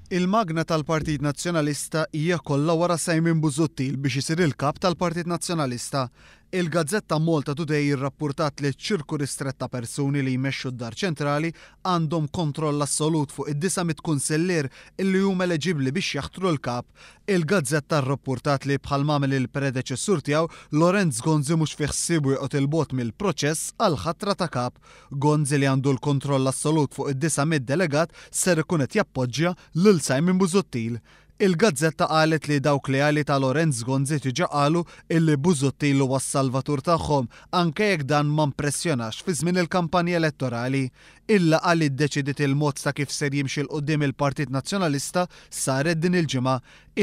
Il-magna tal-Partit Nazzjonalista hija kollha wara Simon Busuttil biex isir il-kap tal-Partit Nazzjonalista. Il-Gazzetta Malta Today irrappurtat li ċ-ċirku ristret ta' persuni li jmexxu d-Dar Ċentrali għandhom kontroll assolut fuq id-900 kunsellier illi huma eleġibbli biex jaħtru l-kap. Il-Gazzetta rrappurtat li bħal mamel il-predeċessur tiegħu Lorenz Gonzi mhux fi ħsibu joqgħod il-bot mill-proċess għal ħatra ta' kap. Gonzi li għandu l-kontroll assolut fuq id-900 delegat ser ikun qed jappoġġja lil Simon Busuttil. Il-Gazzetta qalet li dawk leali ta' Lorenz Gonzi tiġa qalu illi Busuttil huwa s-salvatur tagħhom anke jekk dan ma impressjonax fi żmien il-kampanja elettorali. Illa qal iddeċidiet il-mod ta' kif ser jimxi l qudiem il-Partit Nazzjonalista saret din il-ġimgħa.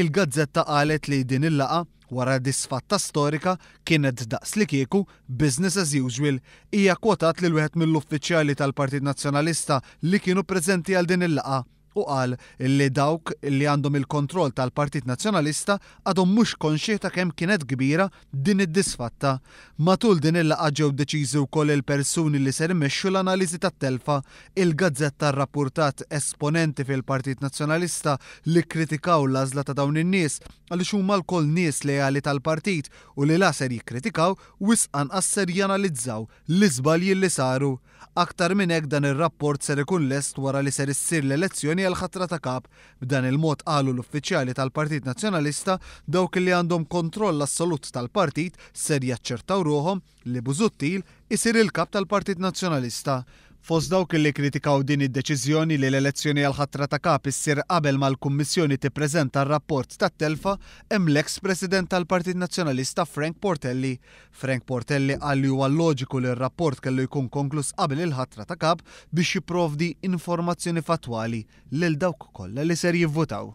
Il-Gazzetta qalet li din il-laqa wara disfatta storika kienet daqs li kieku business as usual. Hija kwotat lil wieħed mill-uffiċjali tal-Partit Nazzjonalista li kienu preżenti għal din il-laqa u qal li dawk li għandhom il-kontroll tal-Partit Nazzjonalista għadhom mhux konxi ta' kemm kienet kbira din id-disfatta. Matul din il-laqgħa ġew deċiżi wkoll il-persuni li ser imexxu l-analiżi tat-telfa. Il-Gazzetta rrappurtat esponenti fil-Partit Nazzjonalista li kkritikaw l-għażla ta' dawn in-nies għaliex huma lkoll nies lejali tal-partit u li la ser jikkritikaw wisq anqas ser janalizzaw l-iżbalji li saru. Aktar minn hekk dan ir-rapport ser ikun lest wara li ser issir l-elezzjoni għal ħatra ta' kap. B'dan il-mod qalu l-uffiċjali tal-Partit Nazzjonalista dawk li għandhom kontroll assolut tal-partit ser jaċċertaw ruhom li Busuttil isir il-kap tal-Partit Nazzjonalista. Fost dawk li kritikaw din id-deċiżjoni li l-elezzjoni għal ħatra ta' kap issir qabel mal-Kummissjoni tippreżenta r-rapport tat-telfa hemm l-eks President tal-Partit Nazzjonalista Frank Portelli. Frank Portelli qal li huwa loġiku li r-rapport kellu jkun konkluż qabel il-ħatra ta' kap biex jipprovdi informazzjoni fatwali lil dawk kollha li ser jivvutaw.